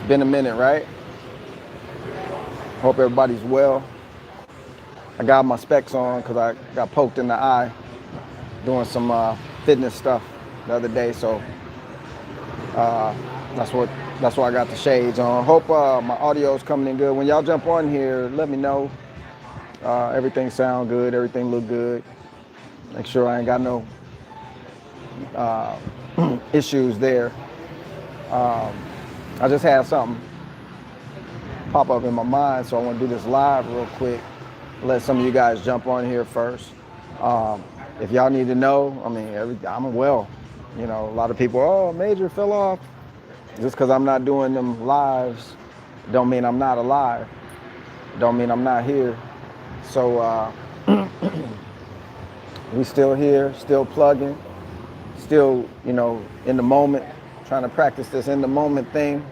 Been a minute, right? Hope everybody's well. I got my specs on because I got poked in the eye doing some fitness stuff the other day. So that's what that's why I got the shades on. Hope my audio is coming in good. When y'all jump on here, let me know. Everything sound good. Everything look good. Make sure I ain't got no issues there. I just had something pop up in my mind, so I want to do this live real quick. Let some of you guys jump on here first. If y'all need to know, I mean, I'm well. You know, a lot of people, oh, Major fell off. Just because I'm not doing them lives, don't mean I'm not alive. Don't mean I'm not here. So we still here, still plugging, still, you know, in the moment, trying to practice this in the moment thing,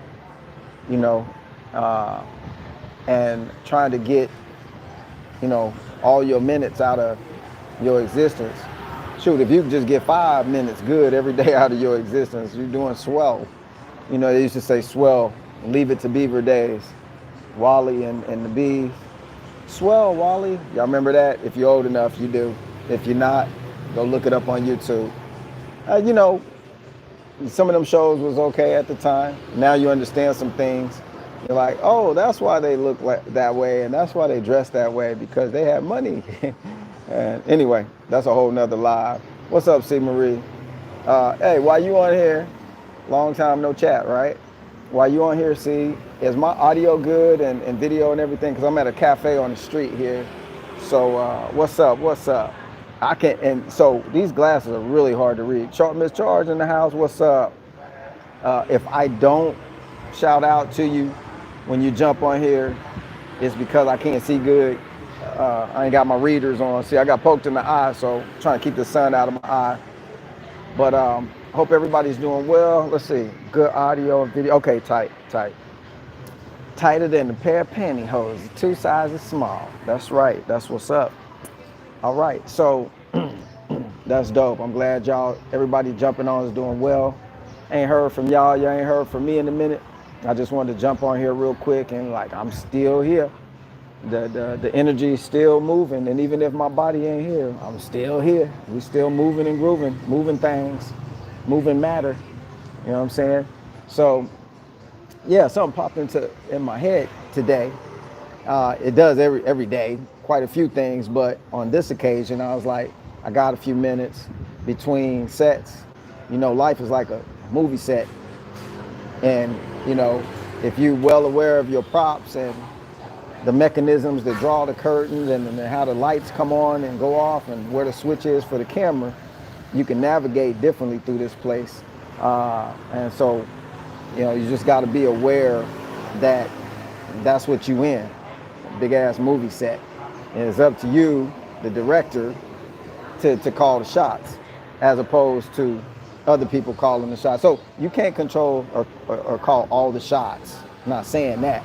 you know, and trying to get, you know, all your minutes out of your existence. Shoot, if you just get 5 minutes good every day out of your existence, you're doing swell. You know, they used to say swell, leave it to Beaver days. Wally and the Bees. Swell, Wally. Y'all remember that? If you're old enough, you do. If you're not, go look it up on YouTube. You know, some of them shows was okay at the time. Now you understand some things. You're like, oh, that's why they look like that way, and that's why they dress that way, because they have money. And anyway, that's a whole nother live. What's up, C. Marie? Hey, while you on here, long time no chat, right? While you on here, C, is my audio good and video and everything? Because I'm at a cafe on the street here. So what's up? What's up? I can, and so these glasses are really hard to read. Miss Charge in the house, what's up? If I don't shout out to you when you jump on here, it's because I can't see good. I ain't got my readers on. See, I got poked in the eye, so I'm trying to keep the sun out of my eye. But hope everybody's doing well. Let's see, good audio and video. Okay, tight. Tighter than a pair of pantyhose, 2 sizes small. That's right, that's what's up. All right, so that's dope. I'm glad everybody jumping on is doing well. Ain't heard from y'all ain't heard from me in a minute. I just wanted to jump on here real quick and like, I'm still here. The energy is still moving, and even if my body ain't here, I'm still here. We still moving and grooving, moving things, moving matter. You know what I'm saying? So, yeah, something popped in my head today. It does every day, quite a few things, but on this occasion, I was like, I got a few minutes between sets. You know, life is like a movie set, and you know, if you're well aware of your props and the mechanisms that draw the curtains and how the lights come on and go off and where the switch is for the camera, you can navigate differently through this place. And so, you know, you just got to be aware that that's what you in, big ass movie set. And it's up to you, the director, to call the shots as opposed to other people calling the shots. So you can't control or call all the shots. I'm not saying that.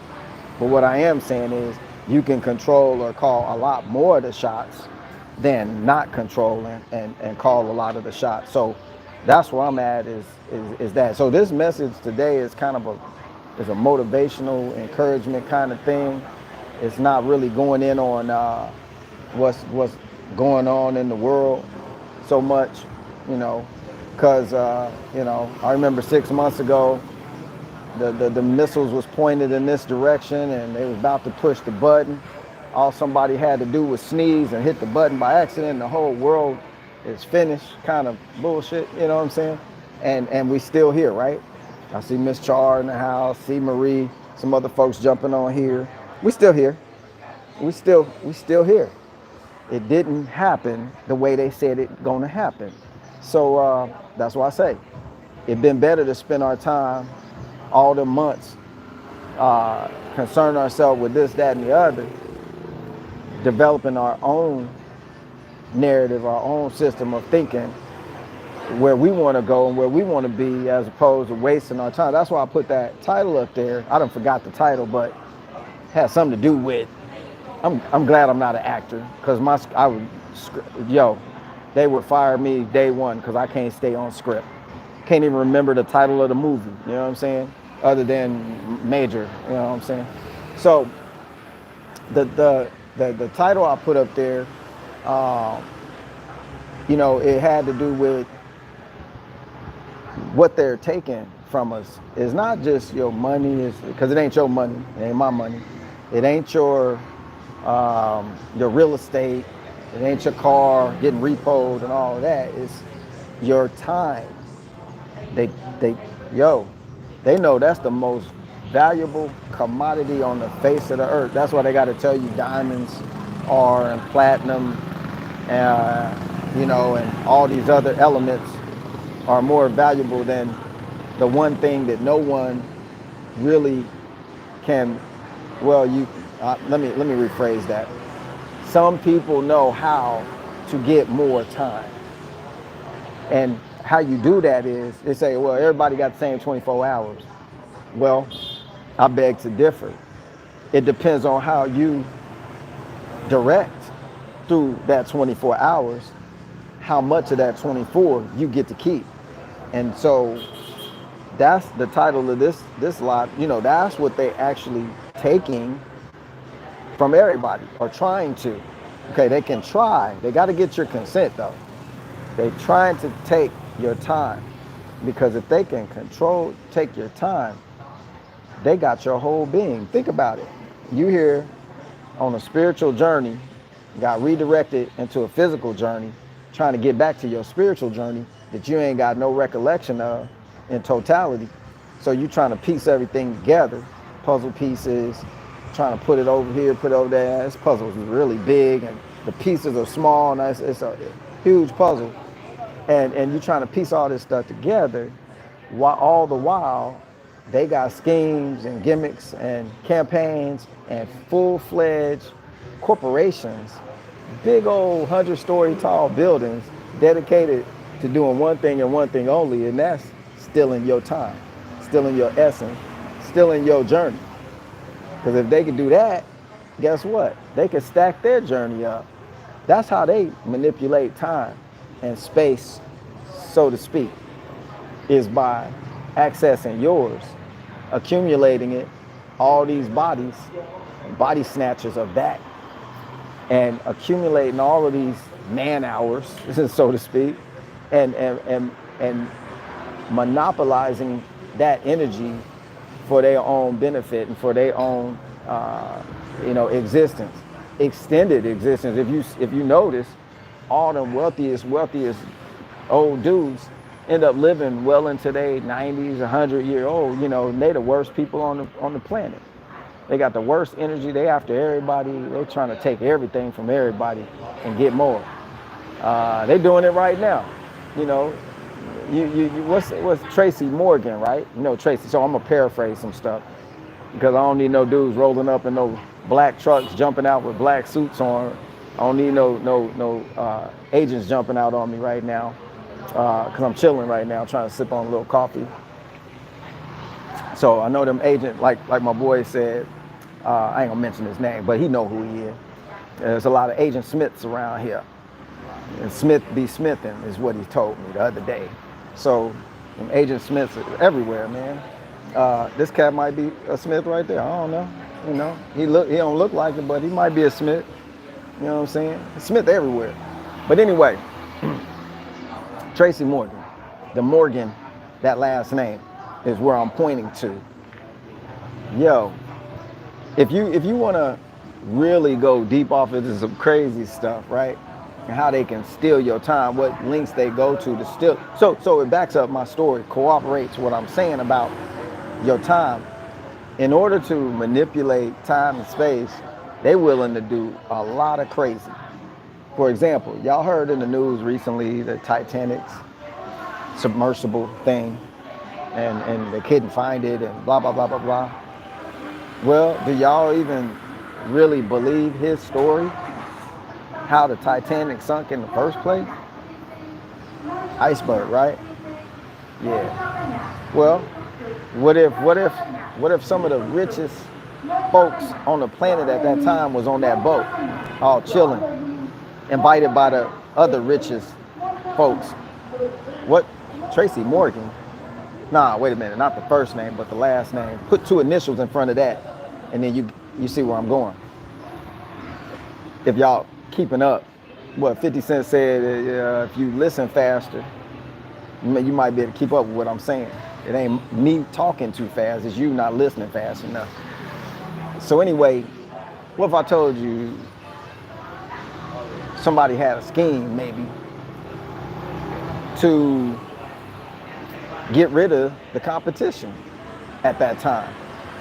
But what I am saying is you can control or call a lot more of the shots than not controlling and call a lot of the shots. So that's where I'm at is that. So this message today is kind of a motivational encouragement kind of thing. It's not really going in on what's going on in the world so much, you know, because, you know, I remember 6 months ago, the missiles was pointed in this direction and they was about to push the button. All somebody had to do was sneeze and hit the button by accident and the whole world is finished, kind of bullshit, you know what I'm saying? And we still here, right? I see Miss Char in the house, see Marie, some other folks jumping on here. We still here. We still here. It didn't happen the way they said it gonna happen. So that's why I say, it'd been better to spend our time all the months concern ourselves with this, that, and the other, developing our own narrative, our own system of thinking, where we want to go and where we want to be, as opposed to wasting our time. That's why I put that title up there. I done forgot the title, but it has something to do with, I'm glad I'm not an actor, because they would fire me day one because I can't stay on script. Can't even remember the title of the movie, you know what I'm saying? other than major. You know what I'm saying? So the title I put up there, um, it had to do with what they're taking from us. It's not just your money, because it ain't your money, it ain't my money, it ain't your real estate, it ain't your car getting repoed and all of that. It's your time. They they yo, they know that's the most valuable commodity on the face of the earth. That's why they got to tell you diamonds are and platinum, and all these other elements are more valuable than the one thing that no one really can. Well, let me rephrase that. Some people know how to get more time, and how you do that is they say, well, everybody got the same 24 hours. Well, I beg to differ. It depends on how you direct through that 24 hours, how much of that 24 you get to keep. And so that's the title of this lot. That's what they actually taking from everybody, or trying to. Okay, they can try. They got to get your consent though. They trying to take your time, because if they can take your time, they got your whole being. Think about it. You here on a spiritual journey, got redirected into a physical journey, trying to get back to your spiritual journey that you ain't got no recollection of in totality. So you trying to piece everything together, puzzle pieces, trying to put it over here, put it over there. This puzzle is really big and the pieces are small, and it's a huge puzzle. And you're trying to piece all this stuff together, while all the while they got schemes and gimmicks and campaigns and full-fledged corporations, big old 100-story tall buildings dedicated to doing one thing and one thing only, and that's stealing your time, stealing your essence, stealing your journey. Because if they could do that, guess what? They could stack their journey up. That's how they manipulate time and space, so to speak, is by accessing yours, accumulating it, all these body snatchers of that, and accumulating all of these man hours, so to speak, and monopolizing that energy for their own benefit and for their own existence, extended existence. If you notice, all the wealthiest old dudes end up living well into their 90s, 100-year-old. They the worst people on the planet. They got the worst energy. They after everybody. They trying to take everything from everybody and get more. They doing it right now. What's Tracy Morgan, right? Tracy. So I'm gonna paraphrase some stuff, because I don't need no dudes rolling up in no black trucks jumping out with black suits on. I don't need no agents jumping out on me right now, because I'm chilling right now, trying to sip on a little coffee. So I know them agents, like my boy said, I ain't gonna mention his name, but he know who he is. There's a lot of Agent Smiths around here. And Smith be Smithin' is what he told me the other day. So Agent Smiths are everywhere, man. This cat might be a Smith right there. I don't know. He don't look like it, but he might be a Smith. You know what I'm saying? Smith everywhere. But anyway, Tracy Morgan, the Morgan, that last name is where I'm pointing to. Yo, if you want to really go deep off into some crazy stuff, right? And how they can steal your time, what links they go to steal. So it backs up my story, corroborates what I'm saying about your time. In order to manipulate time and space, they willing to do a lot of crazy. For example, y'all heard in the news recently the Titanic's submersible thing, and they couldn't find it, and blah, blah, blah, blah, blah. Well, do y'all even really believe his story? How the Titanic sunk in the first place? Iceberg, right? Yeah. Well, what if some of the richest folks on the planet at that time was on that boat, all chilling, invited by the other richest folks? What Tracy Morgan Nah, wait a minute, not the first name, but the last name. Put two initials in front of that, and then you see where I'm going. If y'all keeping up, what 50 Cent said, if you listen faster, you might be able to keep up with what I'm saying. It ain't me talking too fast, it's you not listening fast enough. So anyway, what if I told you somebody had a scheme maybe to get rid of the competition at that time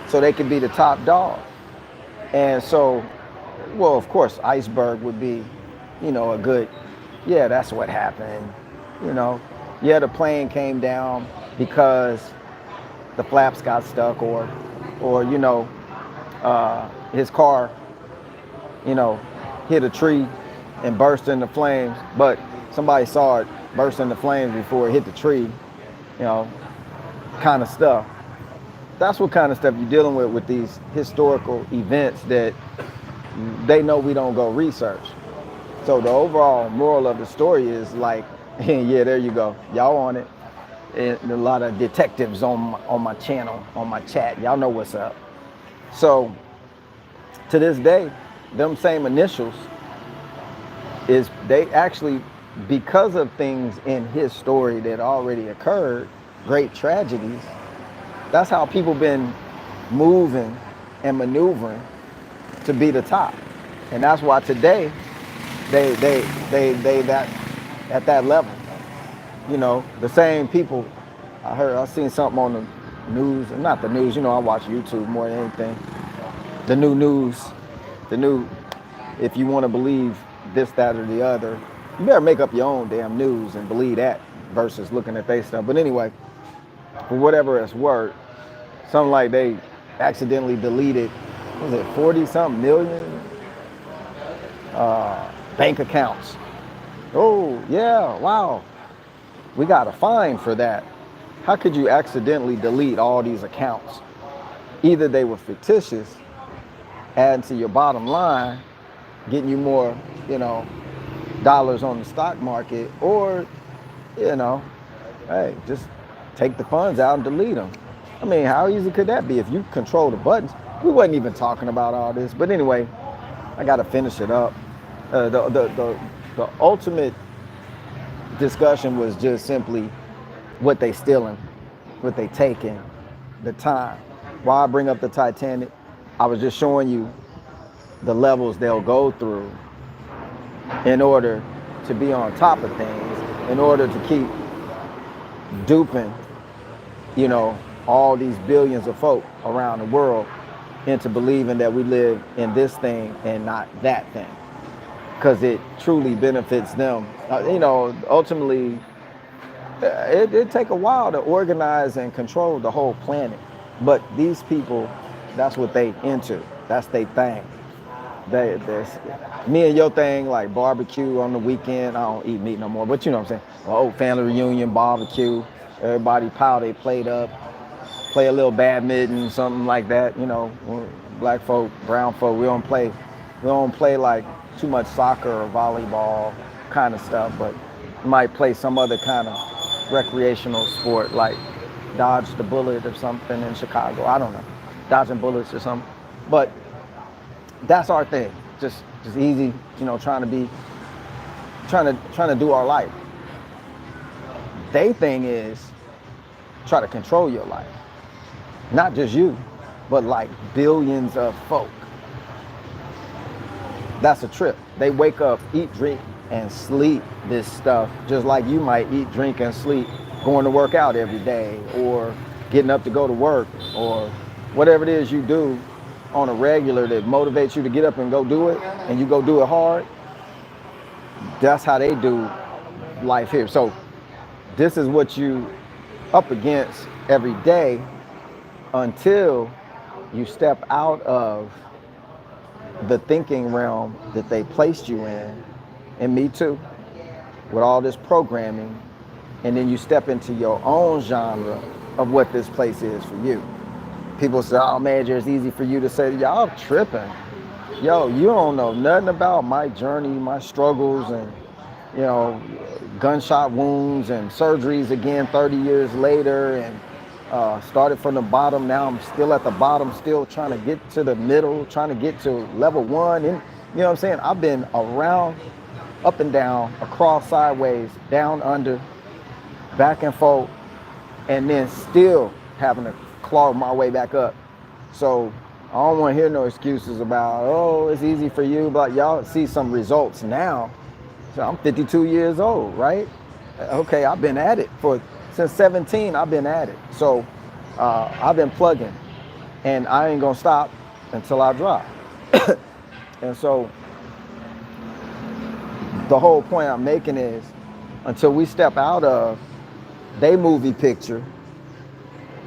so they could be the top dog? And so, well, of course, Iceberg would be, a good, yeah, that's what happened. Yeah, the plane came down because the flaps got stuck or his car, hit a tree and burst into flames, but somebody saw it burst into flames before it hit the tree, kind of stuff. That's what kind of stuff you're dealing with these historical events that they know we don't go research. So the overall moral of the story is like, yeah, there you go. Y'all on it. And a lot of detectives on my channel, on my chat. Y'all know what's up. So to this day, them same initials is they actually, because of things in his story that already occurred, great tragedies, that's how people been moving and maneuvering to be the top. And that's why today they that at that level. The same people. I seen something on the news, not the news, I watch YouTube more than anything. The new news, if you want to believe this, that, or the other, you better make up your own damn news and believe that versus looking at their stuff. But anyway, for whatever it's worth, something like they accidentally deleted, was it 40-something million bank accounts. Oh, yeah, wow. We got a fine for that. How could you accidentally delete all these accounts? Either they were fictitious, adding to your bottom line, getting you more, dollars on the stock market, or, hey, just take the funds out and delete them. I mean, how easy could that be if you control the buttons? We wasn't even talking about all this, but anyway, I got to finish it up. The ultimate discussion was just simply what they stealing, what they taking, the time. Why I bring up the Titanic, I was just showing you the levels they'll go through in order to be on top of things, in order to keep duping, all these billions of folk around the world into believing that we live in this thing and not that thing, because it truly benefits them. Ultimately, it take a while to organize and control the whole planet, but these people, that's what they into. That's their thing. Me and your thing, like barbecue on the weekend. I don't eat meat no more, but you know what I'm saying. Oh, family reunion, barbecue, everybody pile their plate up, play a little badminton, something like that. Black folk, brown folk, we don't play like too much soccer or volleyball kind of stuff, but might play some other kind of recreational sport like dodge the bullet or something in Chicago. I don't know, dodging bullets or something. But that's our thing. Just easy, trying to do our life. They thing is try to control your life. Not just you, but like billions of folk. That's a trip. They wake up, eat, drink, and sleep this stuff, just like you might eat, drink, and sleep going to work out every day, or getting up to go to work, or whatever it is you do on a regular that motivates you to get up and go do it, and you go do it hard. That's how they do life here. So this is what you up against every day until you step out of the thinking realm that they placed you in, and me too, with all this programming, and then you step into your own genre of what this place is for you. People say, oh man, it's easy for you to say, y'all tripping. Yo, you don't know nothing about my journey, my struggles, and gunshot wounds and surgeries again 30 years later, and Started from the bottom. Now I'm still at the bottom, still trying to get to the middle, trying to get to level one. And you know what I'm saying? I've been around, up and down, across, sideways, down, under, back and forth, and then still having to claw my way back up. So I don't want to hear no excuses about, oh, it's easy for you, but y'all see some results now. So I'm 52 years old, right? Okay, I've been at it since 17. I've been at it. So I've been plugging, and I ain't gonna stop until I drop. And so the whole point I'm making is, until we step out of their movie picture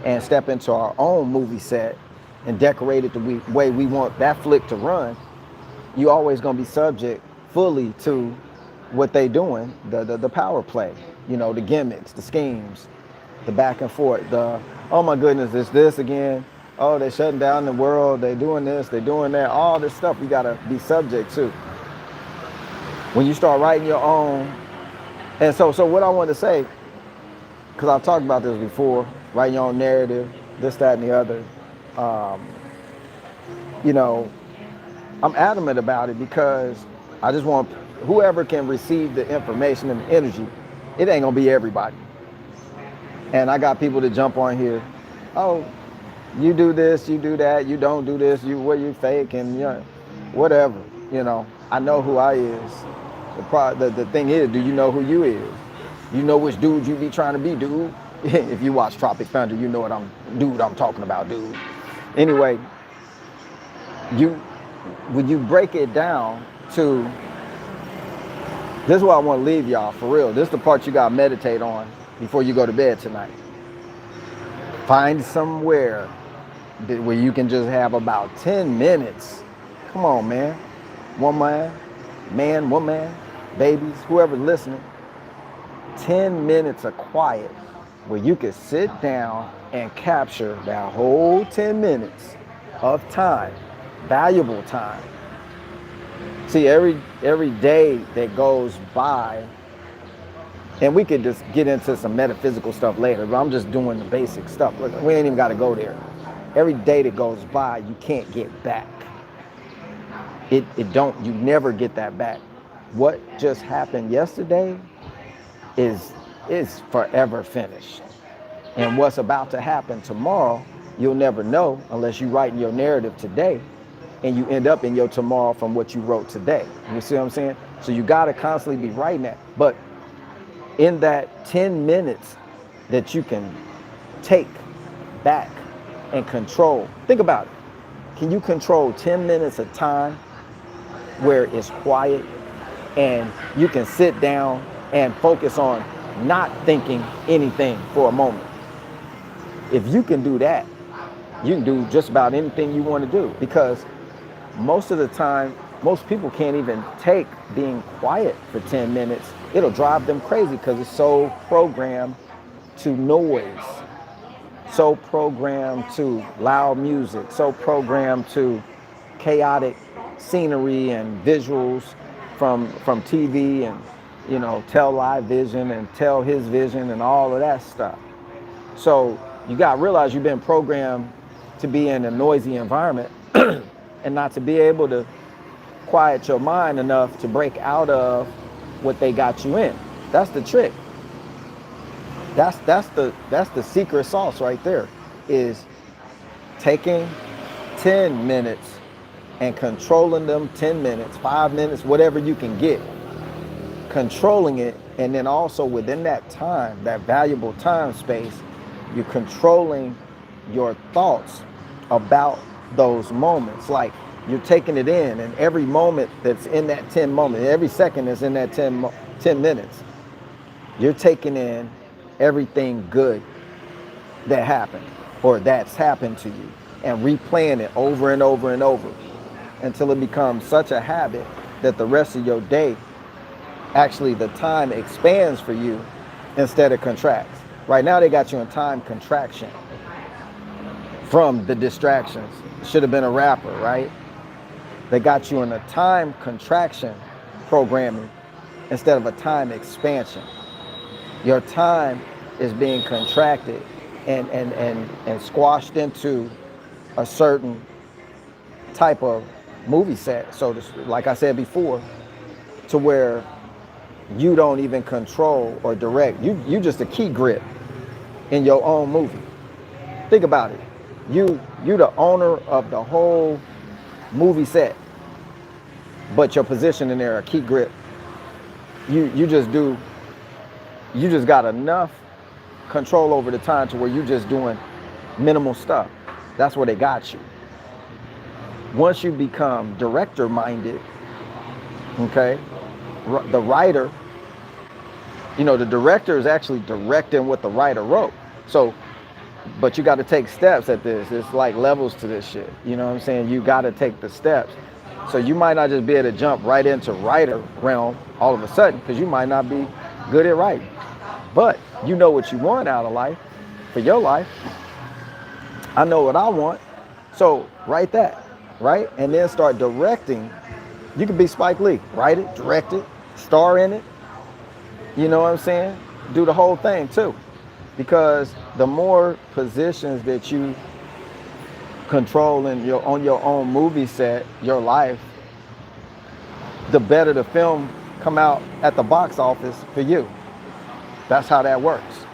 and step into our own movie set and decorate it the way we want that flick to run, you always gonna be subject fully to what they doing, the power play, the gimmicks, the schemes, the back and forth, oh my goodness, it's this again, oh, they're shutting down the world, they're doing this, they're doing that, all this stuff you gotta be subject to. When you start writing your own, and so what I want to say, because I've talked about this before, writing your own narrative, this, that, and the other, I'm adamant about it because I just want whoever can receive the information and the energy, it ain't gonna be everybody. And I got people that jump on here, oh, you do this, you do that, you don't do this, you fake, and whatever, I know who I is. The thing is, do you know who you is? You know which dude you be trying to be, dude? If you watch Tropic Thunder, you know what I'm talking about, dude. Anyway, when you break it down to, this is what I want to leave y'all, for real. This is the part you got to meditate on before you go to bed tonight. Find somewhere where you can just have about 10 minutes. Come on, man. Woman, babies, whoever's listening. 10 minutes of quiet where you can sit down and capture that whole 10 minutes of time, valuable time. See, every day that goes by, and we could just get into some metaphysical stuff later, but I'm just doing the basic stuff. Look, we ain't even got to go there. Every day that goes by, you can't get back. You never get that back. What just happened yesterday is forever finished. And what's about to happen tomorrow, you'll never know unless you write in your narrative today and you end up in your tomorrow from what you wrote today. You see what I'm saying? So you got to constantly be writing that. But in that 10 minutes that you can take back and control, think about it. Can you control 10 minutes of time where it's quiet and you can sit down and focus on not thinking anything for a moment? If you can do that, you can do just about anything you want to do, because most of the time, most people can't even take being quiet for 10 minutes. It'll drive them crazy because it's so programmed to noise, so programmed to loud music, so programmed to chaotic scenery and visuals from TV and, Tell Live Vision and Tell His Vision and all of that stuff. So you got to realize you've been programmed to be in a noisy environment and not to be able to quiet your mind enough to break out of what they got you in. That's the trick. That's the secret sauce right there, is taking 10 minutes and controlling them 10 minutes, 5 minutes, whatever you can get. Controlling it, and then also within that time, that valuable time space, you're controlling your thoughts about those moments. Like, you're taking it in, and every moment that's in that 10 moment, every second that's in that 10 minutes, you're taking in everything good that happened or that's happened to you and replaying it over and over and over until it becomes such a habit that the rest of your day, actually the time expands for you instead of contracts. Right now they got you in time contraction from the distractions. Should have been a rapper, right? They got you in a time contraction programming instead of a time expansion. Your time is being contracted and squashed into a certain type of movie set. So like I said before, to where you don't even control or direct. You just a key grip in your own movie. Think about it. You the owner of the whole movie set, but your position in there a key grip. You just got enough control over the time to where you just doing minimal stuff. That's where they got you. Once you become director minded, okay, the writer, the director is actually directing what the writer wrote. So, but you got to take steps at this. It's like levels to this shit. You know what I'm saying? You got to take the steps. So you might not just be able to jump right into writer realm all of a sudden, because you might not be good at writing. But you know what you want out of life for your life. I know what I want. So write that, right? And then start directing. You could be Spike Lee. Write it, direct it, star in it. You know what I'm saying? Do the whole thing too. Because the more positions that you control on your own movie set, your life, the better the film come out at the box office for you. That's how that works.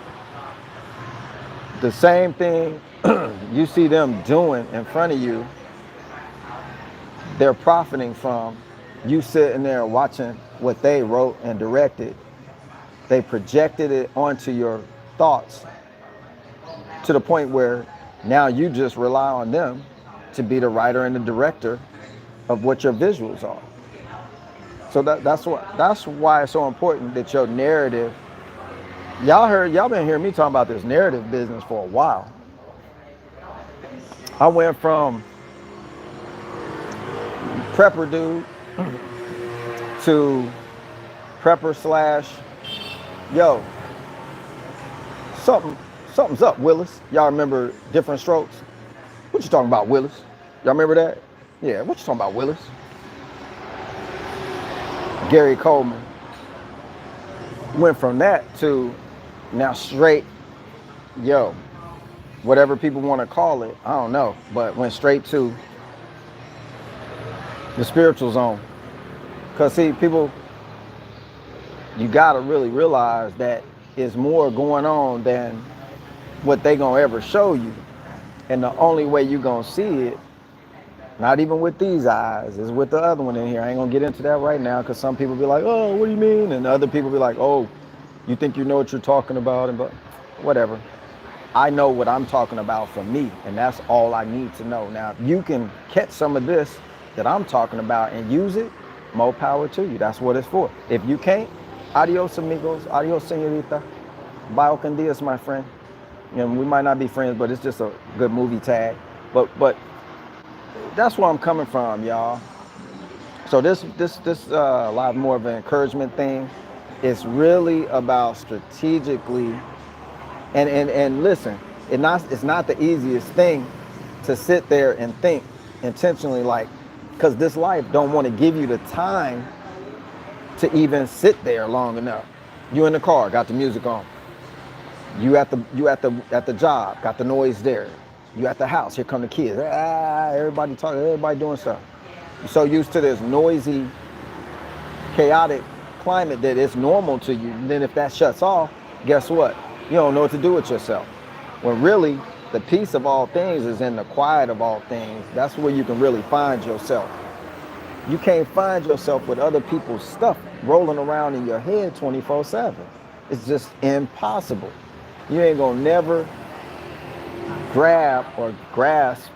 The same thing you see them doing in front of you, they're profiting from you sitting there watching what they wrote and directed. They projected it onto your thoughts to the point where now you just rely on them to be the writer and the director of what your visuals are. So that's why it's so important that your narrative. Y'all been hearing me talking about this narrative business for a while. I went from prepper dude to prepper slash, yo, something's up, Willis. Y'all remember Different Strokes? What you talking about, Willis? Y'all remember that? Yeah, what you talking about, Willis? Gary Coleman. Went from that to now straight, yo, whatever people want to call it, I don't know, but went straight to the spiritual zone. Because see, people, you got to really realize that it's more going on than what they gonna ever show you. And the only way you gonna see it, not even with these eyes, is with the other one in here. I ain't gonna get into that right now, because some people be like, oh, what do you mean? And other people be like, oh, you think you know what you're talking about? And but whatever. I know what I'm talking about for me, and that's all I need to know. Now, if you can catch some of this that I'm talking about and use it, more power to you. That's what it's for. If you can't, adios amigos, adios señorita, bio con dias, my friend. We might not be friends, but it's just a good movie tag. But that's where I'm coming from, y'all. So this a lot more of an encouragement thing. It's really about strategically, and listen, it's not the easiest thing to sit there and think intentionally, like, because this life don't want to give you the time to even sit there long enough. You in the car, got the music on. You at the job, got the noise there. You at the house, here come the kids. Everybody talking, everybody doing stuff. You're so used to this noisy, chaotic climate that it's normal to you. And then if that shuts off, guess what? You don't know what to do with yourself. When really, the peace of all things is in the quiet of all things. That's where you can really find yourself. You can't find yourself with other people's stuff rolling around in your head 24/7. It's just impossible. You ain't gonna never grab or grasp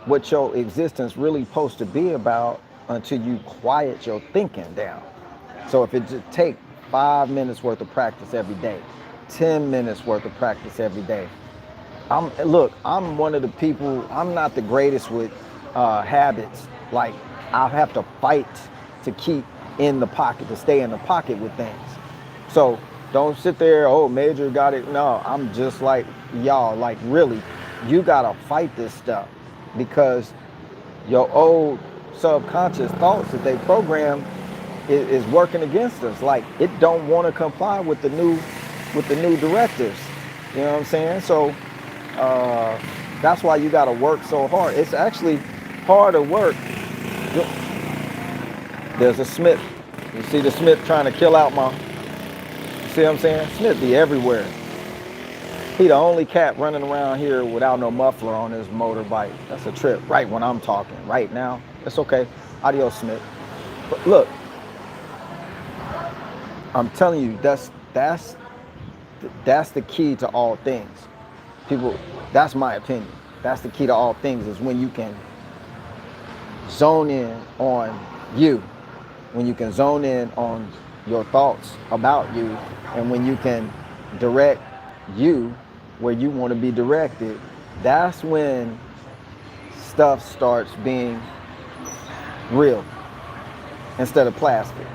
what your existence really supposed to be about until you quiet your thinking down. So if it just take 5 minutes worth of practice every day, 10 minutes worth of practice every day. I'm one of the people, I'm not the greatest with habits. Like, I have to fight to keep in the pocket, to stay in the pocket with things. So don't sit there, oh, Major got it. No, I'm just like y'all, like really, you gotta fight this stuff, because your old subconscious thoughts that they program is working against us. Like, it don't want to comply with the new directives. You know what I'm saying? So That's why you got to work so hard. It's actually harder work. There's a Smith. You see the Smith trying to kill out my, you see what I'm saying? Smith be everywhere. He the only cat running around here without no muffler on his motorbike. That's a trip. Right when I'm talking, right now. It's okay. Adios, Smith. But look, I'm telling you, that's the key to all things. People, that's my opinion. That's the key to all things, is when you can zone in on you, when you can zone in on your thoughts about you, and when you can direct you where you want to be directed. That's when stuff starts being real instead of plastic.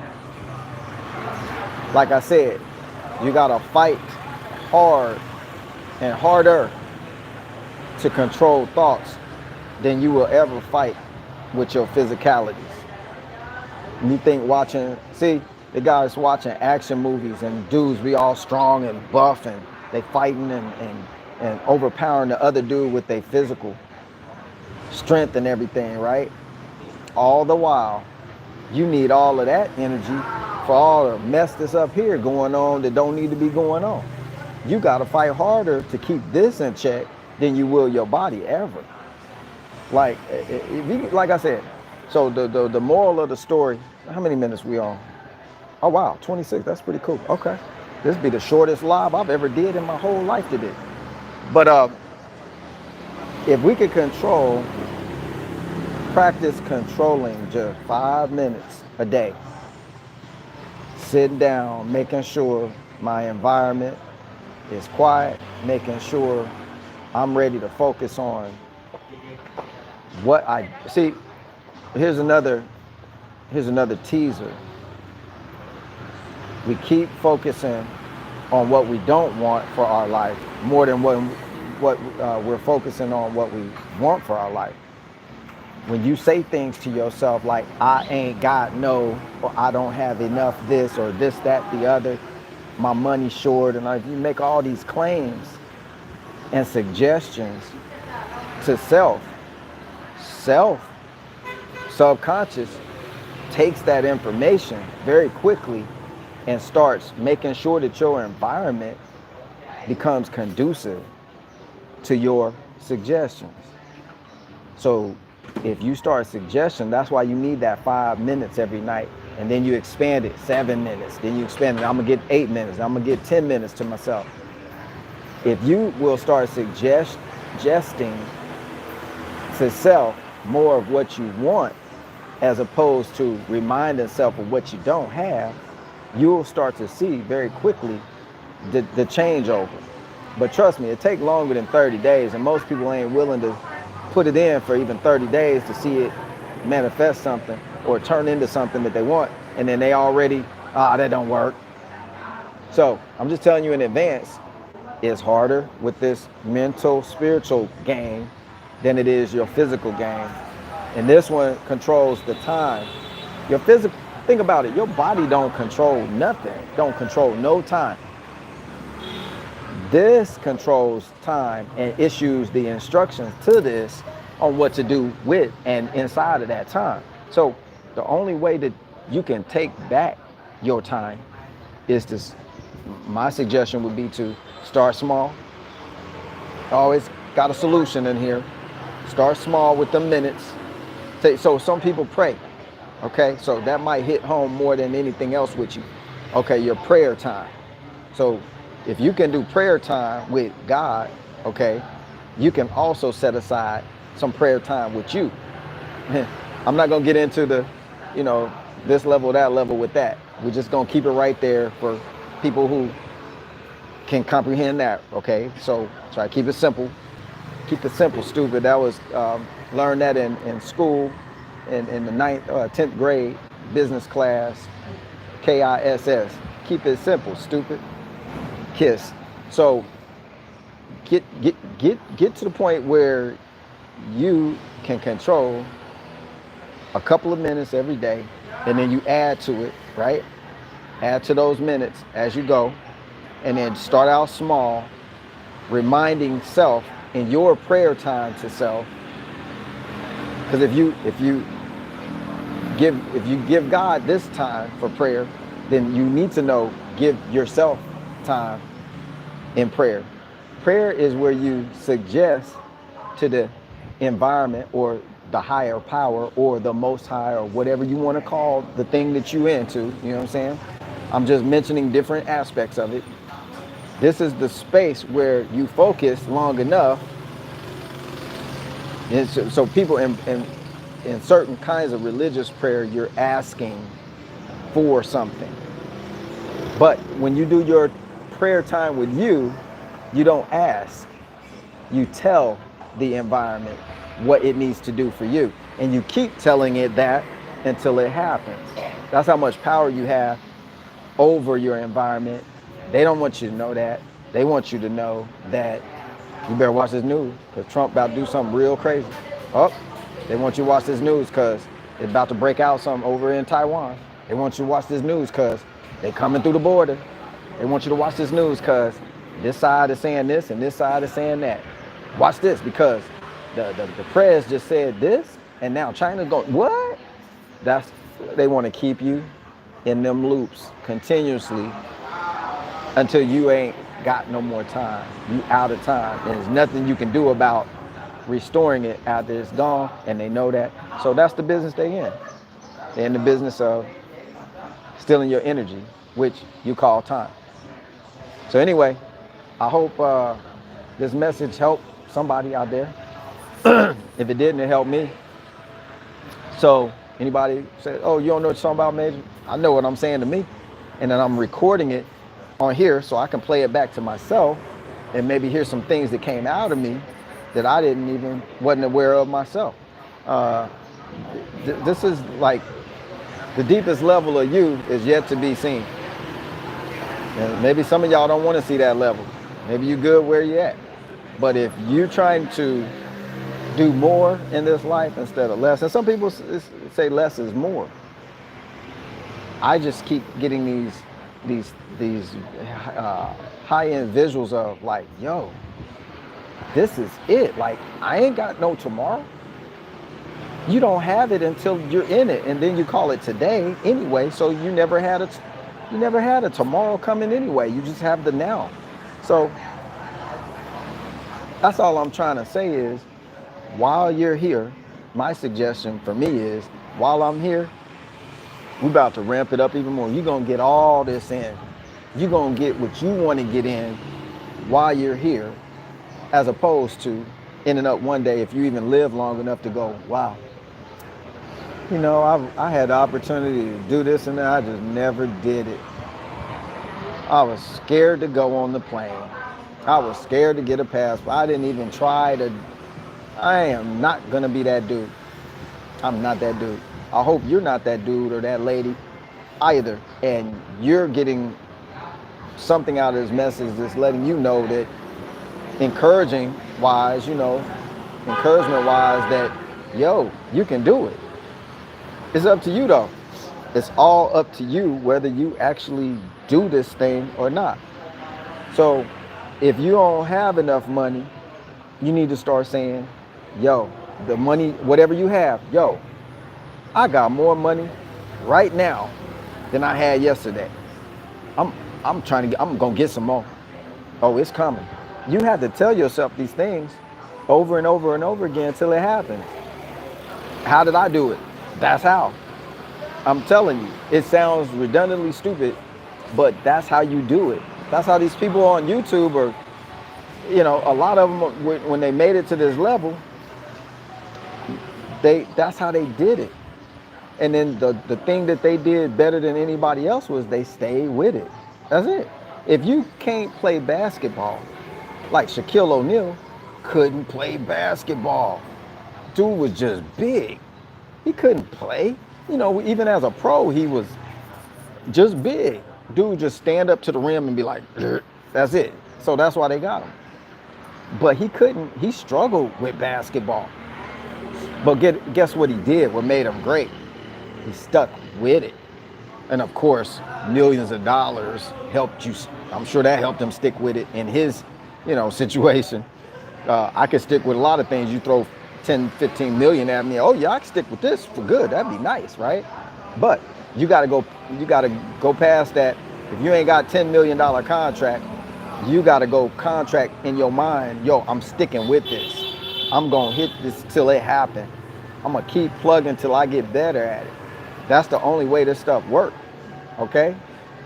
Like I said, you gotta fight hard and harder to control thoughts than you will ever fight with your physicalities. You think watching, see, the guys watching action movies and dudes be all strong and buff and they fighting and overpowering the other dude with their physical strength and everything, right? All the while, you need all of that energy for all the mess that's up here going on that don't need to be going on. You got to fight harder to keep this in check than you will your body ever. Like, if you, like I said, so the moral of the story, how many minutes we on? Oh, wow, 26, that's pretty cool. Okay. This be the shortest live I've ever did in my whole life today. But if we could practice controlling just 5 minutes a day, sitting down, making sure my environment is quiet, making sure I'm ready to focus on what I see. Here's another teaser. We keep focusing on what we don't want for our life more than what we're focusing on what we want for our life. When you say things to yourself like, I ain't got no, or I don't have enough this, or this, that, the other, my money's short, and you make all these claims and suggestions to subconscious takes that information very quickly and starts making sure that your environment becomes conducive to your suggestions. So if you start suggestion, that's why you need that 5 minutes every night. And then you expand it 7 minutes. Then you expand it. I'm gonna get 8 minutes. I'm gonna get 10 minutes to myself. If you will start suggesting to self more of what you want, as opposed to reminding self of what you don't have, you'll start to see very quickly the changeover. But trust me, it takes longer than 30 days, and most people ain't willing to put it in for even 30 days to see it manifest something or turn into something that they want, and then they already, that don't work. So I'm just telling you in advance, it's harder with this mental, spiritual game than it is your physical game. And this one controls the time. Your physical, think about it, your body don't control nothing, don't control no time. This controls time and issues the instructions to this on what to do with and inside of that time. So the only way that you can take back your time is this. My suggestion would be to start small. Always got a solution in here. Start small with the minutes. So some people pray, okay? So that might hit home more than anything else with you. Okay, your prayer time. So if you can do prayer time with God, okay, you can also set aside some prayer time with you. I'm not gonna get into the, this level, that level with that. We're just gonna keep it right there for people who can comprehend that, okay? So try to keep it simple. Keep it simple, stupid. That was, learned that in school, in the 10th grade, business class, KISS. Keep it simple, stupid. KISS. So get to the point where you can control a couple of minutes every day, and then you add to it, right? Add to those minutes as you go, and then start out small, reminding self in your prayer time to self, because if you give God this time for prayer, then you need to know, give yourself time in prayer. Prayer is where you suggest to the environment or the higher power or the most high or whatever you want to call the thing that you into, you know what I'm saying? I'm just mentioning different aspects of it. This is the space where you focus long enough. And so people in certain kinds of religious prayer, you're asking for something. But when you do your prayer time with you, you don't ask. You tell the environment what it needs to do for you. And you keep telling it that until it happens. That's how much power you have over your environment. They don't want you to know that. They want you to know that you better watch this news because Trump about to do something real crazy. Oh, they want you to watch this news because it's about to break out something over in Taiwan. They want you to watch this news because they coming through the border. They want you to watch this news because this side is saying this and this side is saying that. Watch this because the press just said this and now China's going, what? They want to keep you in them loops continuously until you ain't got no more time. You out of time. And there's nothing you can do about restoring it after it's gone, and they know that. So that's the business they in. They're in the business of stealing your energy, which you call time. So anyway, I hope this message helped somebody out there. If it didn't, it helped me. So anybody said, oh, you don't know what you're talking about, Major? I know what I'm saying to me. And then I'm recording it on here so I can play it back to myself and maybe hear some things that came out of me that I wasn't aware of myself. This is like the deepest level of you is yet to be seen. And maybe some of y'all don't want to see that level. Maybe you good where you at. But if you're trying to do more in this life instead of less, and some people say less is more. I just keep getting these high-end visuals of like, yo, this is it. Like, I ain't got no tomorrow. You don't have it until you're in it, and then you call it today anyway. So you never had a tomorrow coming anyway. You just have the now. So that's all I'm trying to say is, while you're here, my suggestion for me is, while I'm here, we're about to ramp it up even more. You're going to get all this in. You're going to get what you want to get in while you're here, as opposed to ending up one day, if you even live long enough, to go, wow, you know, I had the opportunity to do this and that. I just never did it. I was scared to go on the plane. I was scared to get a passport. I didn't even try to. I am not going to be that dude. I'm not that dude. I hope you're not that dude or that lady either. And you're getting something out of this message that's letting you know that encouragement wise, that, yo, you can do it. It's up to you though. It's all up to you whether you actually do this thing or not. So if you don't have enough money, you need to start saying, yo, the money, whatever you have, yo, I got more money right now than I had yesterday. I'm gonna get some more. Oh, it's coming. You have to tell yourself these things over and over and over again until it happens. How did I do it? That's how. I'm telling you, it sounds redundantly stupid, but that's how you do it. That's how these people on YouTube are, a lot of them, when they made it to this level, that's how they did it. And then the thing that they did better than anybody else was they stayed with it. That's it. If you can't play basketball, like Shaquille O'Neal couldn't play basketball. Dude was just big. He couldn't play. Even as a pro, he was just big. Dude just stand up to the rim and be like, that's it. So that's why they got him. But he struggled with basketball. But guess what he did? What made him great? He stuck with it. And of course, millions of dollars helped you. I'm sure that helped him stick with it in his, situation. I could stick with a lot of things. You throw 10, 15 million at me. Oh yeah, I can stick with this for good. That'd be nice, right? But you gotta go past that. If you ain't got $10 million contract, you gotta go contract in your mind. Yo, I'm sticking with this. I'm gonna hit this till it happen. I'm gonna keep plugging till I get better at it. That's the only way this stuff works. Okay?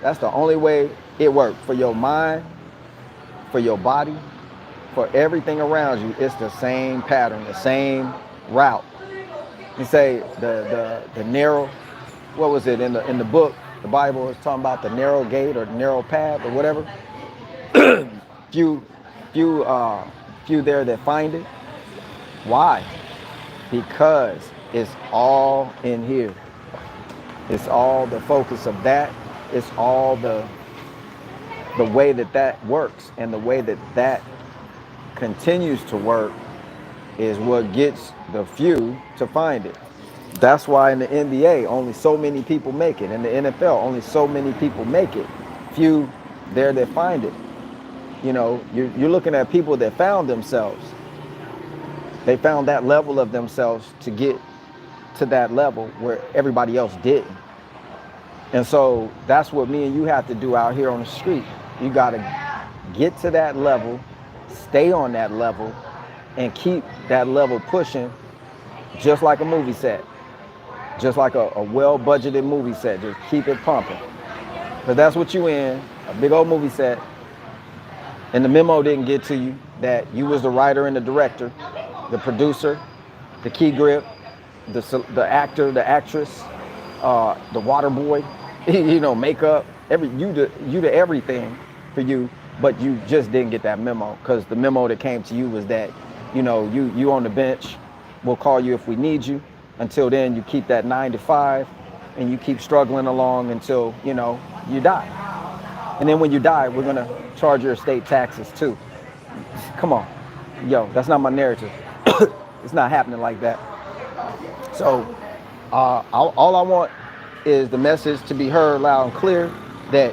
That's the only way it works for your mind, for your body, for everything around you. It's the same pattern, the same route. You say the narrow, what was it in the book? The Bible is talking about the narrow gate or the narrow path or whatever. few, few there that find it. Why? Because it's all in here. It's all the focus of that. It's all the way that works, and the way that continues to work is what gets the few to find it. That's why in the NBA only so many people make it. In the NFL only so many people make it. Few there that find it. You know, you're looking at people that found themselves. They found that level of themselves to get to that level where everybody else didn't. And so that's what me and you have to do out here on the street. You got to get to that level, stay on that level, and keep that level pushing, just like a movie set, just like a well-budgeted movie set. Just keep it pumping. Because that's what you in, a big old movie set, and the memo didn't get to you that you was the writer and the director, the producer, the key grip, the actor, the actress, the water boy, you know, makeup, you the everything for you, but you just didn't get that memo, because the memo that came to you was that, you know, you on the bench, we'll call you if we need you. Until then, you keep that 9 to 5, and you keep struggling along until, you know, you die. And then when you die, we're gonna charge your estate taxes too. Come on, yo, that's not my narrative. It's not happening like that. So all I want is the message to be heard loud and clear that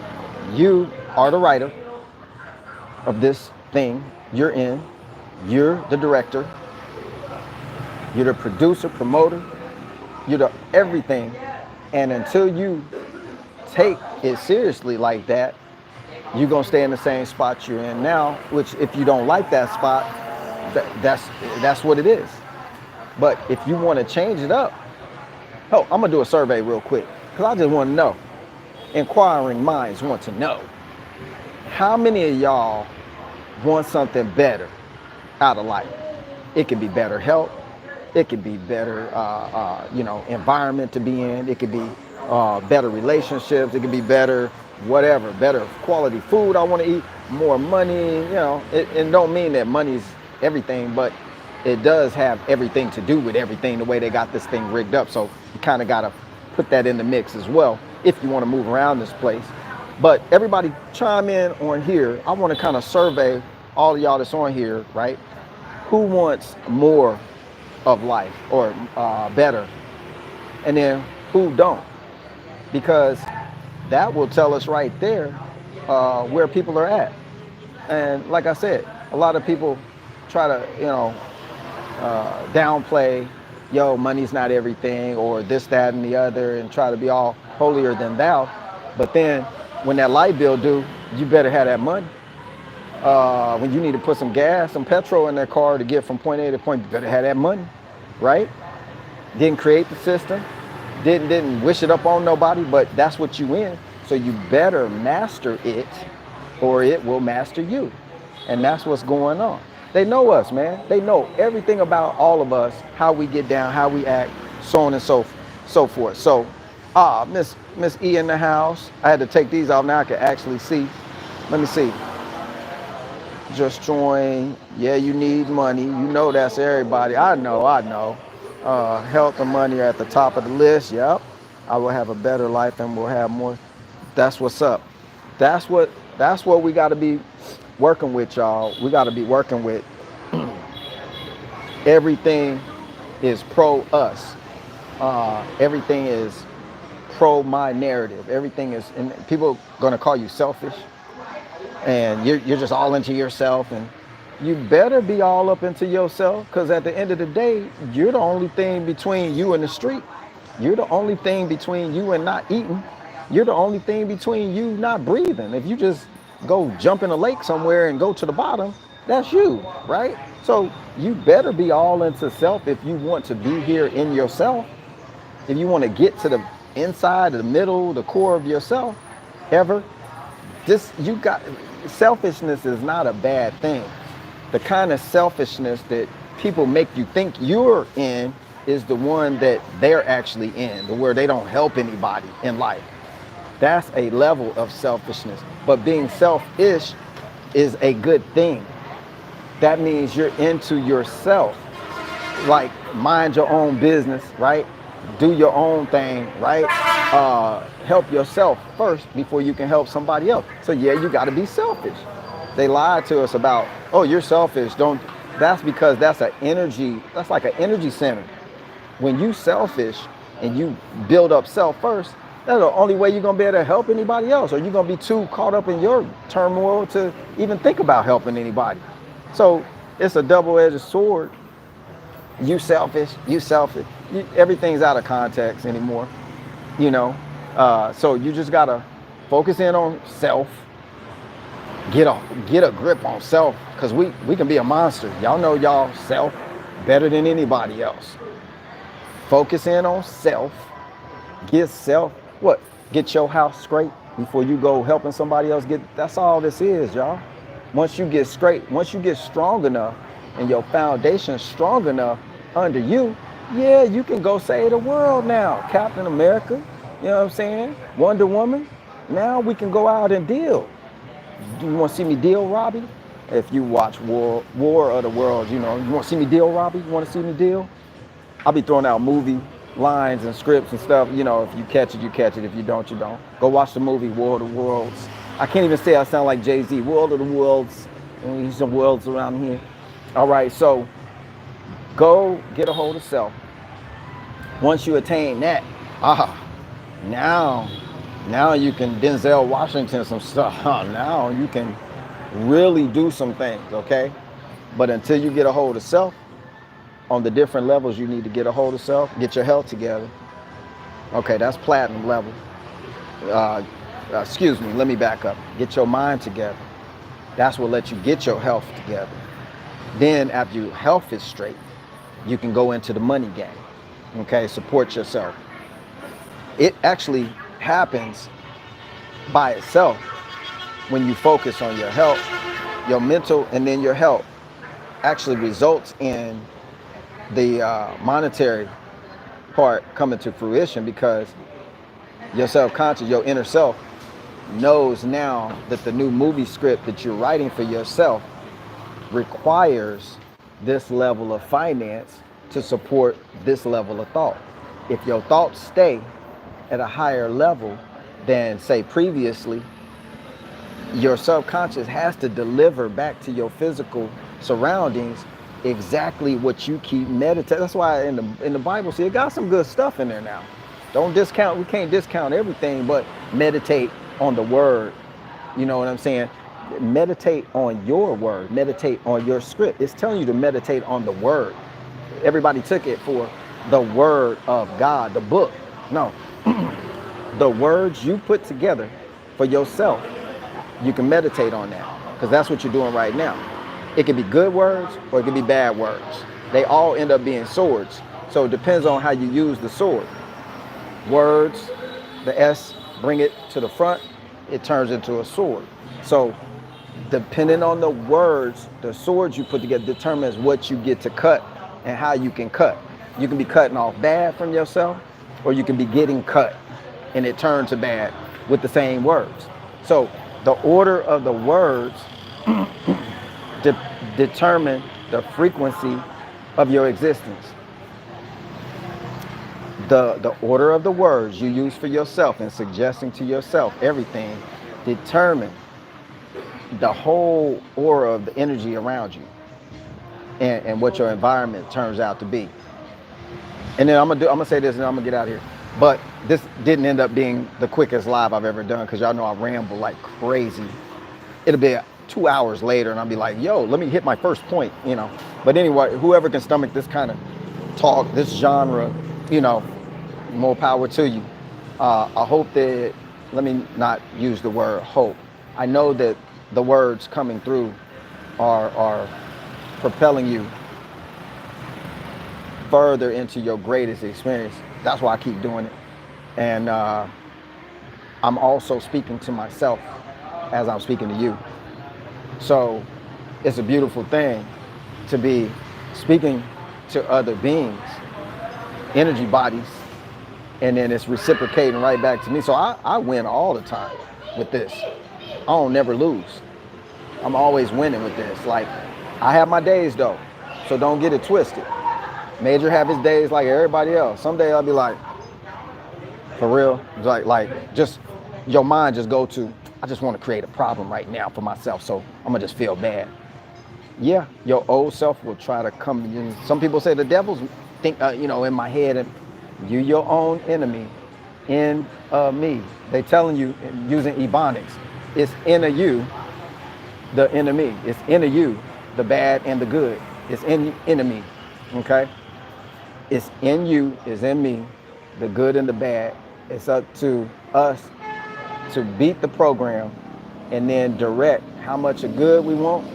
you are the writer of this thing you're in. You're the director. You're the producer, promoter. You're the everything. And until you take it seriously like that, you're going to stay in the same spot you're in now, which if you don't like that spot, that's what it is. But if you want to change it up, oh, I'm going to do a survey real quick, because I just want to know. Inquiring minds want to know. How many of y'all want something better out of life? It could be better health. It could be better, environment to be in. It could be better relationships. It could be better whatever, better quality food I want to eat, more money, you know. It don't mean that money's everything, but it does have everything to do with everything, the way they got this thing rigged up. So you kind of got to put that in the mix as well if you want to move around this place. But everybody chime in on here. I want to kind of survey all of y'all that's on here, right? Who wants more of life or better? And then who don't? Because that will tell us right there where people are at. And like I said, a lot of people try to, downplay, money's not everything, or this, that, and the other, and try to be all holier than thou. But then when that light bill due, you better have that money. When you need to put some gas, some petrol in that car to get from point A to point B, you better have that money, right? Didn't create the system, didn't wish it up on nobody, but that's what you in. So you better master it, or it will master you. And that's what's going on. They know us, man. They know everything about all of us, how we get down, how we act, so on and so forth. So, Miss E in the house. I had to take these off. Now I can actually see. Let me see. Just join. Yeah, you need money. You know that's everybody. I know. Health and money are at the top of the list. Yep. I will have a better life and we'll have more. That's what's up. That's what we got to be working with, y'all. We got to be working with. Everything is pro us. Everything is pro my narrative. Everything is, and people are going to call you selfish, and you're just all into yourself, and you better be all up into yourself, because at the end of the day, you're the only thing between you and the street. You're the only thing between you and not eating. You're the only thing between you not breathing. If you just go jump in a lake somewhere and go to the bottom, that's you, right? So you better be all into self if you want to be here in yourself. If you want to get to the inside, the middle, the core of yourself, ever, this you got selfishness is not a bad thing. The kind of selfishness that people make you think you're in is the one that they're actually in, the where they don't help anybody in life. That's a level of selfishness. But being selfish is a good thing. That means you're into yourself. Like, mind your own business, right? Do your own thing, right? Help yourself first before you can help somebody else. So yeah, you got to be selfish. They lied to us about, oh, you're selfish. Don't. That's because that's an energy. That's like an energy center. When you selfish and you build up self first, that's the only way you're gonna be able to help anybody else, or you're gonna be too caught up in your turmoil to even think about helping anybody. So it's a double-edged sword. You selfish, you selfish. Everything's out of context anymore, you know. So you just gotta focus in on self. Get a grip on self, because we can be a monster. Y'all know y'all self better than anybody else. Focus in on self. Get self what? Get your house straight before you go helping somebody else get. That's all this is, y'all. Once you get straight, once you get strong enough and your foundation strong enough under you, yeah, you can go save the world now. Captain America, you know what I'm saying? Wonder Woman. Now we can go out and deal. Do you want to see me deal, Robbie? If you watch War of the Worlds, you know, you want to see me deal, Robbie? You want to see me deal? I'll be throwing out movie lines and scripts and stuff. You know, if you catch it, you catch it. If you don't, you don't. Go watch the movie War of the Worlds. I can't even say I sound like Jay-Z. World of the Worlds. There's some worlds around here. All right, so go get a hold of self. Once you attain that, now you can Denzel Washington some stuff. Now you can really do some things, okay? But until you get a hold of self, on the different levels you need to get a hold of self, get your health together. Okay, that's platinum level. Excuse me, let me back up. Get your mind together. That's what lets you get your health together. Then after your health is straight, you can go into the money game. Okay, support yourself. It actually happens by itself when you focus on your health, your mental, and then your health actually results in the monetary part coming to fruition, because your self-conscious, your inner self, knows now that the new movie script that you're writing for yourself requires this level of finance to support this level of thought. If your thoughts stay at a higher level than, say, previously, your subconscious has to deliver back to your physical surroundings exactly what you keep meditating. That's why in the Bible, see, it got some good stuff in there now. Don't discount, we can't discount everything, but meditate on the word. You know what I'm saying? Meditate on your word, meditate on your script. It's telling you to meditate on the word. Everybody took it for the word of God, the book. No, the words you put together for yourself, you can meditate on that, because that's what you're doing right now. It can be good words or it can be bad words. They all end up being swords. So it depends on how you use the sword. Words, the S, bring it to the front, it turns into a sword. So depending on the words, the swords you put together determines what you get to cut and how you can cut. You can be cutting off bad from yourself, or you can be getting cut and it turns to bad with the same words. So the order of the words determine the frequency of your existence. The order of the words you use for yourself and suggesting to yourself everything determine the whole aura of the energy around you and what your environment turns out to be. And then I'm gonna say this and I'm gonna get out of here. But this didn't end up being the quickest live I've ever done, because y'all know I ramble like crazy. It'll be 2 hours later, and I'll be like, yo, let me hit my first point, you know. But anyway, whoever can stomach this kind of talk, this genre, you know, more power to you. I hope that, let me not use the word hope. I know that the words coming through are propelling you further into your greatest experience. That's why I keep doing it. And I'm also speaking to myself as I'm speaking to you. So it's a beautiful thing to be speaking to other beings, energy bodies, and then it's reciprocating right back to me. So I win all the time with this. I don't never lose. I'm always winning with this. Like, I have my days though, so don't get it twisted. Major have his days like everybody else. Someday I'll be like, for real, like just your mind just go to, I just want to create a problem right now for myself, so I'm gonna just feel bad. Yeah, your old self will try to come in. Some people say the devil's think, you know, in my head, and you your own enemy in me. They telling you using Ebonics, it's in a you, the enemy. It's in a you, the bad and the good. It's in enemy, okay? It's in you, it's in me, the good and the bad. It's up to us to beat the program and then direct how much of good we want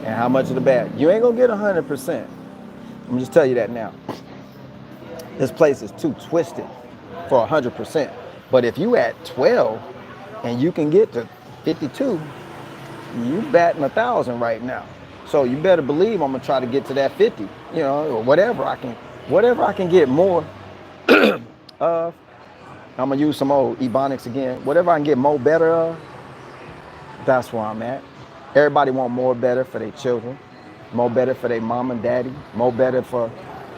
and how much of the bad. You ain't gonna get 100%. I'm just tell you that now. This place is too twisted for 100%. But if you at 12 and you can get to 52, you batting 1,000 right now. So you better believe I'm gonna try to get to that 50, you know, or whatever I can get more of. I'm gonna use some old Ebonics again. Whatever I can get more better of, that's where I'm at. Everybody want more better for their children, more better for their mom and daddy, more better for,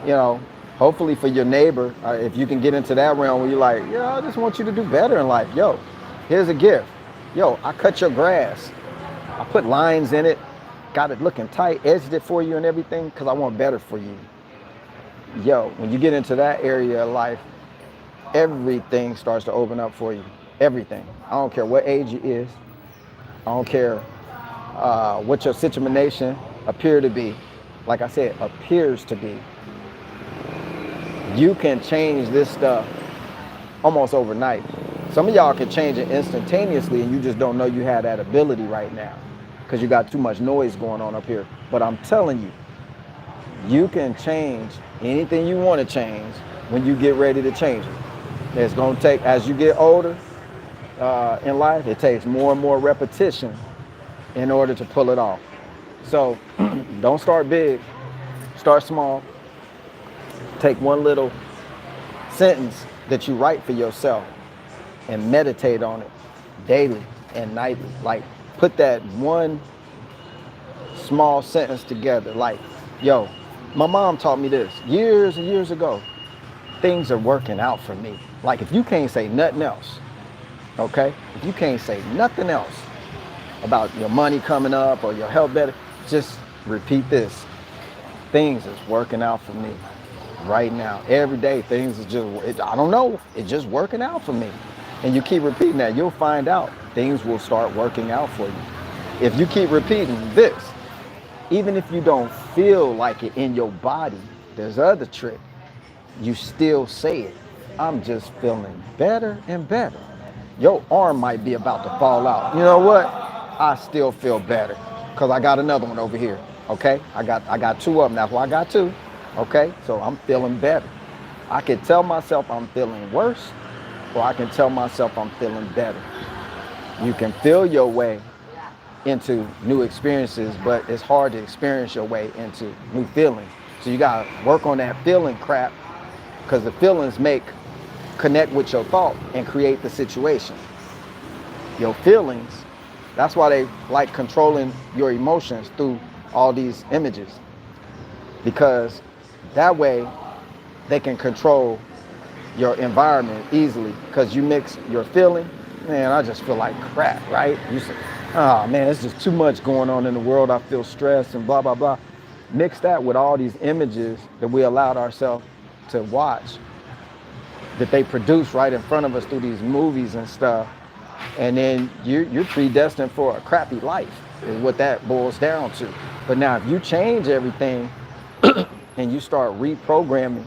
you know, hopefully for your neighbor. If you can get into that realm where you're like, yeah, I just want you to do better in life. Yo, here's a gift. Yo, I cut your grass. I put lines in it, got it looking tight, edged it for you and everything because I want better for you. Yo, when you get into that area of life, everything starts to open up for you. Everything. I don't care what age you is. I don't care what your situation appear to be. Like I said, appears to be. You can change this stuff almost overnight. Some of y'all can change it instantaneously and you just don't know you have that ability right now because you got too much noise going on up here. But I'm telling you, you can change anything you want to change when you get ready to change it. It's going to take, as you get older in life, it takes more and more repetition in order to pull it off. So don't start big, start small. Take one little sentence that you write for yourself and meditate on it daily and nightly. Like, put that one small sentence together. Like, yo, my mom taught me this years and years ago. Things are working out for me. Like, if you can't say nothing else, okay? If you can't say nothing else about your money coming up or your health better, just repeat this. Things is working out for me right now. Every day, things is just, I don't know, it's just working out for me. And you keep repeating that, you'll find out things will start working out for you. If you keep repeating this, even if you don't feel like it in your body, there's other trick. You still say it. I'm just feeling better and better. Your arm might be about to fall out. You know what? I still feel better because I got another one over here. Okay? I got two of them. That's why I got two. Okay? So I'm feeling better. I can tell myself I'm feeling worse, or I can tell myself I'm feeling better. You can feel your way into new experiences, but it's hard to experience your way into new feelings. So you gotta work on that feeling crap, because the feelings connect with your thought and create the situation. Your feelings, that's why they like controlling your emotions through all these images, because that way they can control your environment easily, because you mix your feeling, man, I just feel like crap, right? You say, oh man, it's just too much going on in the world, I feel stressed and blah, blah, blah. Mix that with all these images that we allowed ourselves to watch, that they produce right in front of us through these movies and stuff, And then you're predestined for a crappy life, is what that boils down to. But now if you change everything and you start reprogramming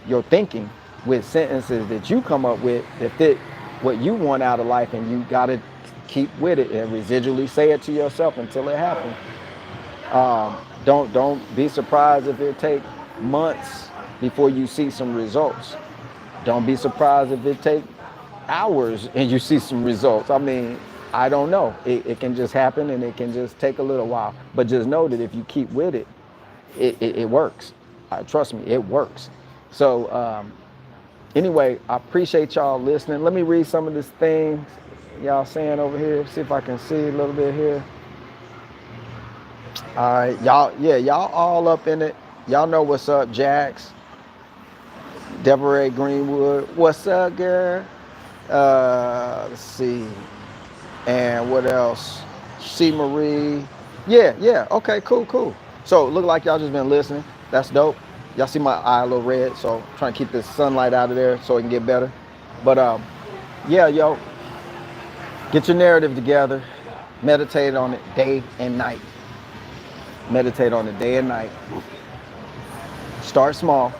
your thinking with sentences that you come up with that fit what you want out of life, and you got to keep with it and residually say it to yourself until it happens. Don't be surprised if it take months before you see some results. Don't be surprised if it take hours and you see some results. I mean, I don't know. It can just happen, and it can just take a little while. But just know that if you keep with it, it works. Trust me, it works. So anyway, I appreciate y'all listening. Let me read some of these things y'all saying over here. See if I can see a little bit here. All right, y'all all up in it. Y'all know what's up, Jax. Deborah Greenwood, what's up, girl? Let's see. And what else? C. Marie. Yeah. Okay, cool. So look like y'all just been listening. That's dope. Y'all see my eye a little red, so I'm trying to keep the sunlight out of there so it can get better. But yeah, yo, get your narrative together. Meditate on it day and night. Meditate on it day and night. Start small,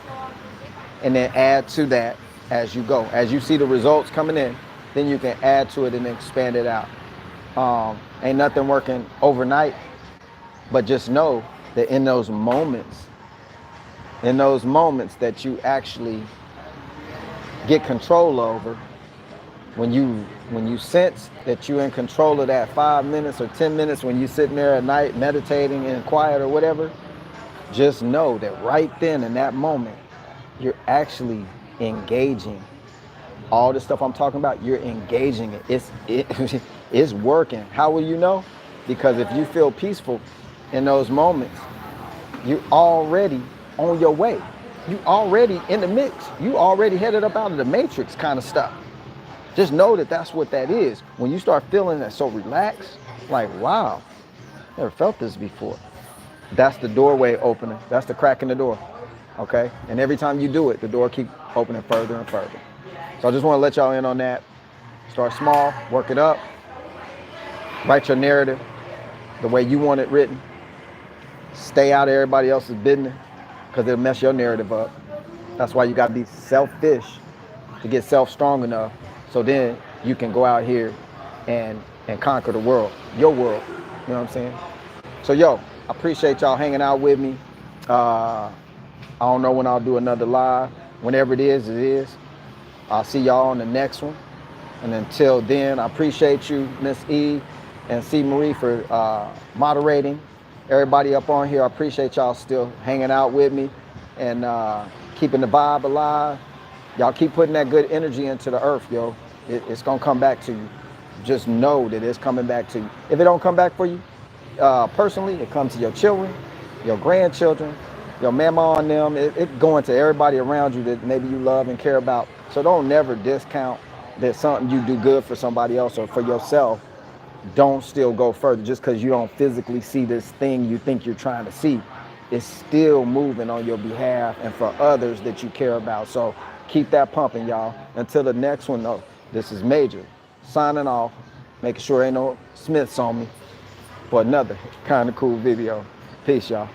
and then add to that as you go. As you see the results coming in, then you can add to it and expand it out. Ain't nothing working overnight, but just know that in those moments that you actually get control over, when you sense that you're in control of that 5 minutes or 10 minutes when you're sitting there at night meditating in quiet or whatever, just know that right then in that moment, you're actually engaging. All the stuff I'm talking about, you're engaging it. It's working. How will you know? Because if you feel peaceful in those moments, you already on your way. You already in the mix. You already headed up out of the matrix kind of stuff. Just know that that's what that is. When you start feeling that so relaxed, like, wow, never felt this before. That's the doorway opening. That's the crack in the door, okay? And every time you do it, the door keeps opening further and further. So I just want to let y'all in on that. Start small, work it up. Write your narrative the way you want it written. Stay out of everybody else's business, because it'll mess your narrative up. That's why you got to be selfish to get self strong enough, so then you can go out here and conquer the world, your world. You know what I'm saying? So yo, I appreciate y'all hanging out with me. I don't know when I'll do another live. Whenever it is, it is. I'll see y'all on the next one. And until then, I appreciate you, Miss E and C. Marie, for moderating. Everybody up on here, I appreciate y'all still hanging out with me and keeping the vibe alive. Y'all keep putting that good energy into the earth, yo. It's gonna come back to you. Just know that it's coming back to you. If it don't come back for you personally, it comes to your children, your grandchildren, your mama and them. It going to everybody around you that maybe you love and care about. So don't never discount that something you do good for somebody else or for yourself. Don't still go further just because you don't physically see this thing you think you're trying to see. It's still moving on your behalf and for others that you care about. So keep that pumping, y'all. Until the next one, though, this is Major signing off, making sure ain't no Smiths on me for another kind of cool video. Peace, y'all.